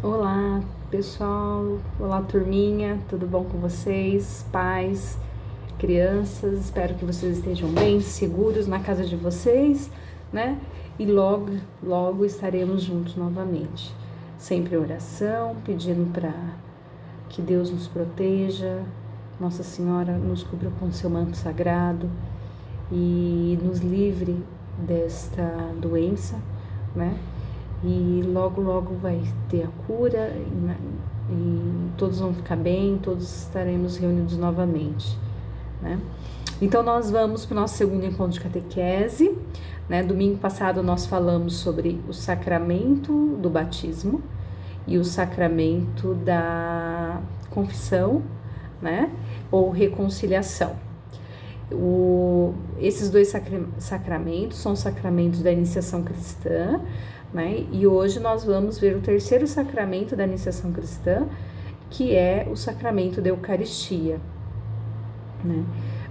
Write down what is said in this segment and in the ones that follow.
Olá, pessoal. Olá, turminha. Tudo bom com vocês? Pais, crianças. Espero que vocês estejam bem, seguros na casa de vocês, né? E logo estaremos juntos novamente. Sempre oração, pedindo para que Deus nos proteja, Nossa Senhora nos cubra com seu manto sagrado e nos livre desta doença, né? E logo vai ter a cura e todos vão ficar bem, todos estaremos reunidos novamente, né? Então nós vamos para o nosso segundo encontro de catequese, né? Domingo passado nós falamos sobre o sacramento do batismo e o sacramento da confissão, né? Ou reconciliação. Esses dois sacramentos são sacramentos da iniciação cristã, né? E hoje nós vamos ver o terceiro sacramento da iniciação cristã, que é o sacramento da Eucaristia, né?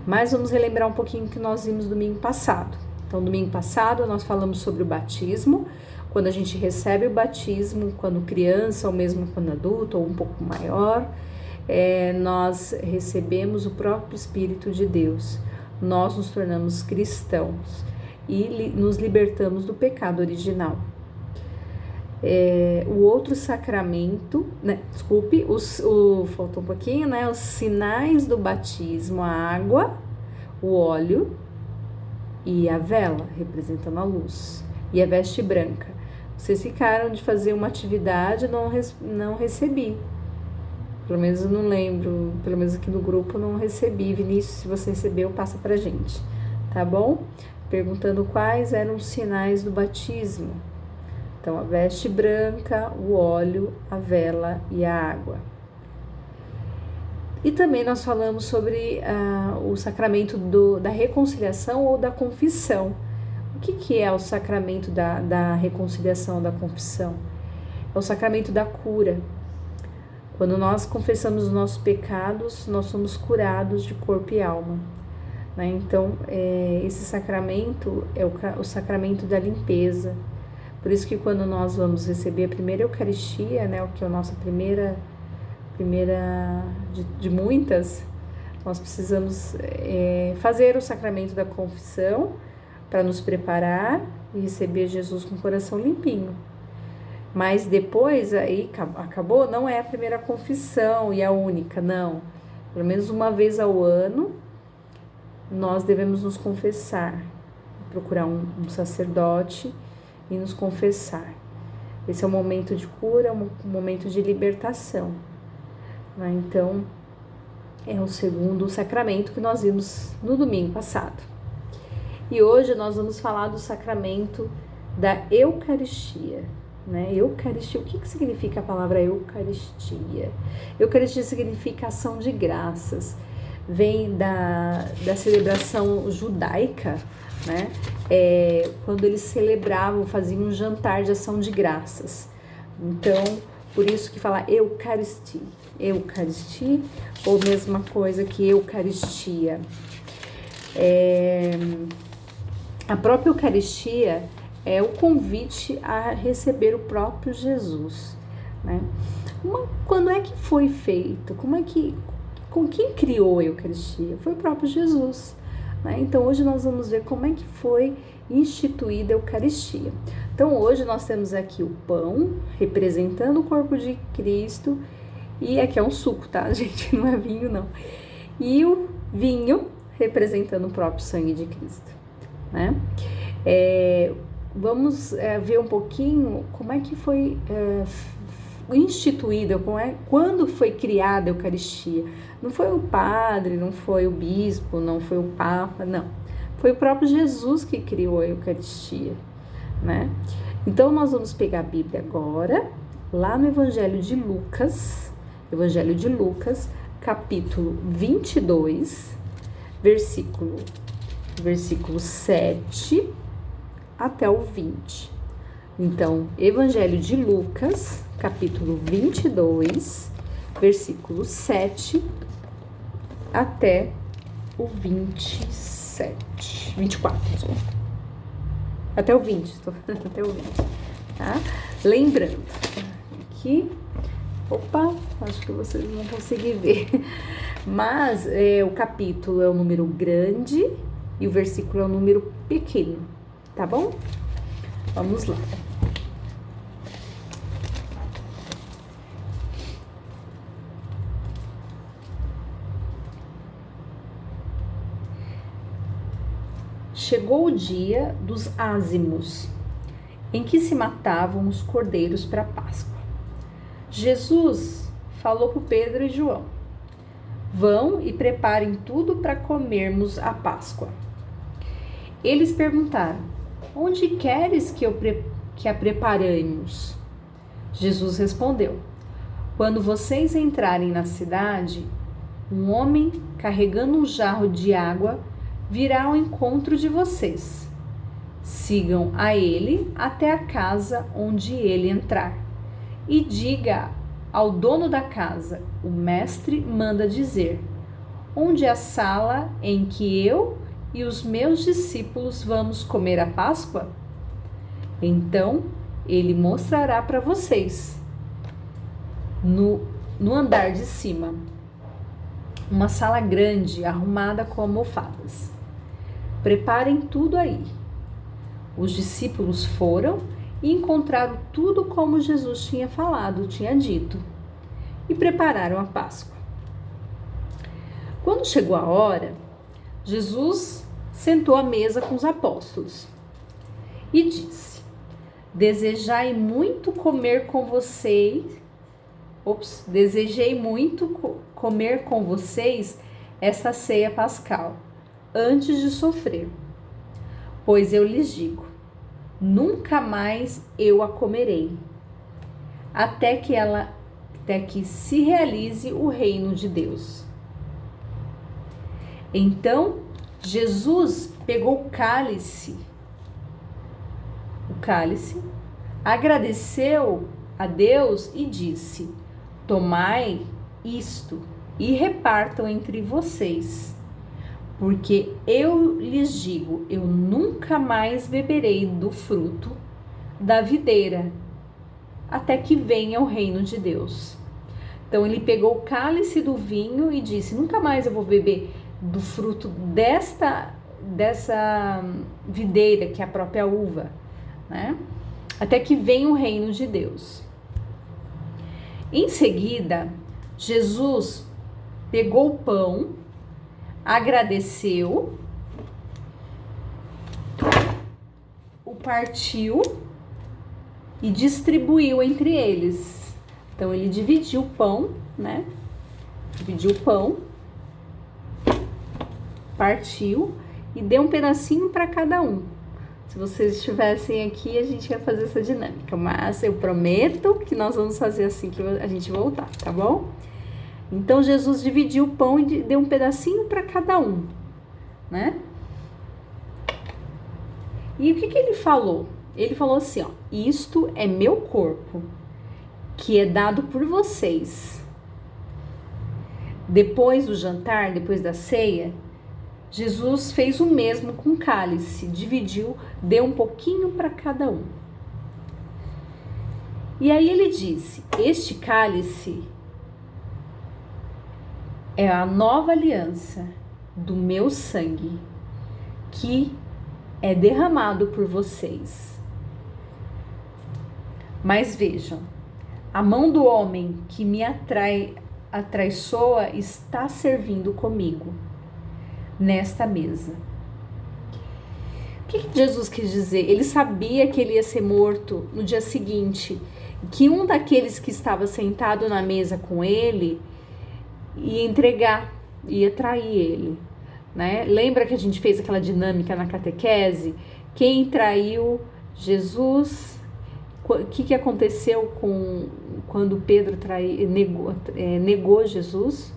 Mas vamos relembrar um pouquinho o que nós vimos domingo passado. Então, domingo passado nós falamos sobre o batismo, quando a gente recebe o batismo, quando criança ou mesmo quando adulto ou um pouco maior, nós recebemos o próprio Espírito de Deus, nós nos tornamos cristãos e nos libertamos do pecado original. O outro sacramento, né? Faltou um pouquinho, né? Os sinais do batismo, a água, o óleo e a vela, representando a luz, e a veste branca. Vocês ficaram de fazer uma atividade, não recebi. Pelo menos eu não lembro, pelo menos aqui no grupo não recebi. Vinícius, se você recebeu, passa pra gente, tá bom? Perguntando quais eram os sinais do batismo. Então, a veste branca, o óleo, a vela e a água. E também nós falamos sobre o sacramento da reconciliação ou da confissão. O que é o sacramento da reconciliação ou da confissão? É o sacramento da cura. Quando nós confessamos os nossos pecados, nós somos curados de corpo e alma, né? Então, esse sacramento é o sacramento da limpeza. Por isso que quando nós vamos receber a primeira Eucaristia, né, que é a nossa primeira de muitas, nós precisamos fazer o sacramento da confissão para nos preparar e receber Jesus com o coração limpinho. Mas depois, aí acabou, não é a primeira confissão e a única, não. Pelo menos uma vez ao ano, nós devemos nos confessar, procurar um sacerdote e nos confessar. Esse é um momento de cura, um momento de libertação, né? Então, é o segundo sacramento que nós vimos no domingo passado. E hoje nós vamos falar do sacramento da Eucaristia, né? Eucaristia, o que significa a palavra Eucaristia? Eucaristia significa ação de graças, vem da celebração judaica, né? Quando eles celebravam, faziam um jantar de ação de graças. Então, por isso que fala Eucaristia, ou mesma coisa que Eucaristia. A própria Eucaristia é o convite a receber o próprio Jesus, né? Quando é que foi feito? Com quem criou a Eucaristia? Foi o próprio Jesus, né? Então hoje nós vamos ver como é que foi instituída a Eucaristia. Então hoje nós temos aqui o pão representando o corpo de Cristo, e aqui é um suco, tá, gente? Não é vinho, não. E o vinho representando o próprio sangue de Cristo, né? Vamos ver um pouquinho como é que foi instituída, quando foi criada a Eucaristia. Não foi o padre, não foi o bispo, não foi o papa, não. Foi o próprio Jesus que criou a Eucaristia, né? Então, nós vamos pegar a Bíblia agora, lá no Evangelho de Lucas, capítulo 22, versículo 7 até o 20. Então, Evangelho de Lucas, capítulo 22, versículo 7 até o 24. Até o 20, até o 20, tá? Lembrando aqui. Opa, acho que vocês não vão conseguir ver. Mas o capítulo é o número grande e o versículo é o número pequeno, tá bom? Vamos lá. Chegou o dia dos ázimos, em que se matavam os cordeiros para a Páscoa. Jesus falou para Pedro e João: vão e preparem tudo para comermos a Páscoa. Eles perguntaram: onde queres que a preparemos? Jesus respondeu: quando vocês entrarem na cidade, um homem carregando um jarro de água virá ao encontro de vocês. Sigam a ele até a casa onde ele entrar e diga ao dono da casa: o mestre manda dizer, onde é a sala em que eu e os meus discípulos vamos comer a Páscoa? Então ele mostrará para vocês, no andar de cima, uma sala grande arrumada com almofadas. Preparem tudo aí. Os discípulos foram e encontraram tudo como Jesus tinha falado, tinha dito, e prepararam a Páscoa. Quando chegou a hora, Jesus sentou à mesa com os apóstolos e disse: desejei muito comer com vocês essa ceia pascal, antes de sofrer. Pois eu lhes digo, nunca mais eu a comerei, até que se realize o reino de Deus. Então Jesus pegou o cálice, agradeceu a Deus e disse: tomai isto e repartam entre vocês, porque eu lhes digo, eu nunca mais beberei do fruto da videira, até que venha o reino de Deus. Então ele pegou o cálice do vinho e disse: nunca mais eu vou beber do fruto dessa videira, que é a própria uva, né? Até que venha o reino de Deus. Em seguida, Jesus pegou o pão, agradeceu, o partiu e distribuiu entre eles. Então ele dividiu o pão, né? Dividiu o pão, partiu e deu um pedacinho para cada um. Se vocês estivessem aqui, a gente ia fazer essa dinâmica, mas eu prometo que nós vamos fazer assim que a gente voltar, tá bom? Então Jesus dividiu o pão e deu um pedacinho para cada um, né? E o que ele falou? Ele falou assim, ó: isto é meu corpo, que é dado por vocês. Depois do jantar, depois da ceia, Jesus fez o mesmo com o cálice, dividiu, deu um pouquinho para cada um. E aí ele disse: este cálice é a nova aliança do meu sangue, que é derramado por vocês. Mas vejam, a mão do homem que me atraiçoa está servindo comigo nesta mesa. O que Jesus quis dizer? Ele sabia que ele ia ser morto no dia seguinte, que um daqueles que estava sentado na mesa com ele ia entregar, ia trair ele, né? Lembra que a gente fez aquela dinâmica na catequese? Quem traiu Jesus? O que aconteceu quando Pedro negou Jesus,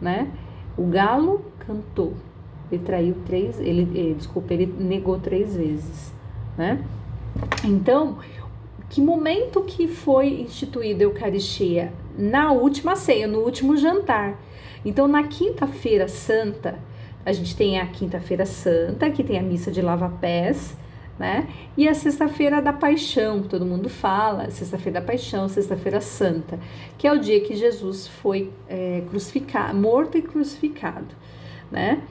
né? O galo cantou. Ele negou 3 vezes, né? Então, que momento que foi instituída a Eucaristia? Na última ceia, no último jantar. Então, na Quinta-feira Santa, a gente tem a Quinta-feira Santa, que tem a missa de lava-pés, né? E a sexta-feira da paixão, todo mundo fala, sexta-feira da paixão, sexta-feira santa, que é o dia que Jesus foi crucificado, morto e crucificado, né?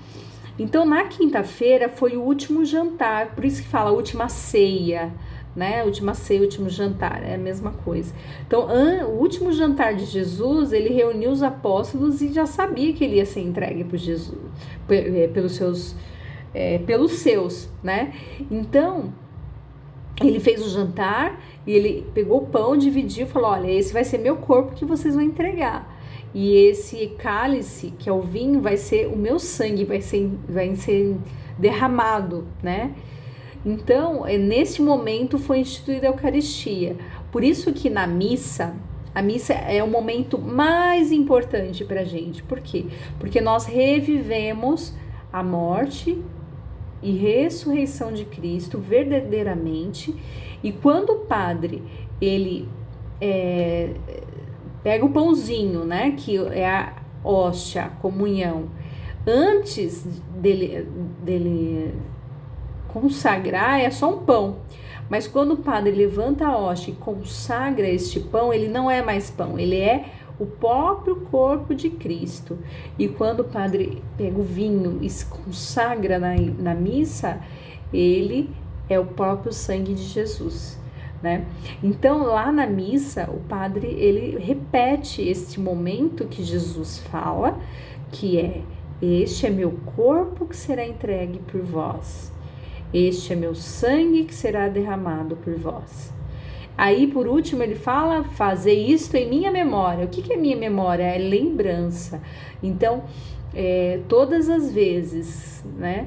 Então, na quinta-feira foi o último jantar, por isso que fala última ceia, né? Última ceia, último jantar, é a mesma coisa. Então, o último jantar de Jesus, ele reuniu os apóstolos e já sabia que ele ia ser entregue por Jesus, pelos seus, né? Então, ele fez o jantar e ele pegou o pão, dividiu e falou: olha, esse vai ser meu corpo que vocês vão entregar. E esse cálice, que é o vinho, vai ser o meu sangue, vai ser derramado, né? Então, nesse momento foi instituída a Eucaristia. Por isso que na missa, a missa é o momento mais importante para a gente. Por quê? Porque nós revivemos a morte e ressurreição de Cristo verdadeiramente. E quando o padre, ele pega o pãozinho, né, que é a hóstia, a comunhão, antes dele consagrar, é só um pão. Mas quando o padre levanta a hóstia e consagra este pão, ele não é mais pão, ele é o próprio corpo de Cristo. E quando o padre pega o vinho e se consagra na missa, ele é o próprio sangue de Jesus, né? Então, lá na missa, o padre, ele repete este momento que Jesus fala, que é: este é meu corpo que será entregue por vós. Este é meu sangue que será derramado por vós. Aí, por último, ele fala: fazer isto em minha memória. O que é minha memória? É lembrança. Então, todas as vezes, né?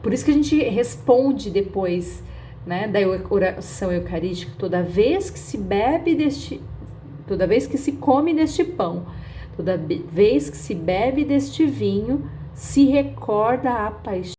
Por isso que a gente responde depois, né, da oração eucarística, toda vez que se come deste pão, toda vez que se bebe deste vinho, se recorda a paixão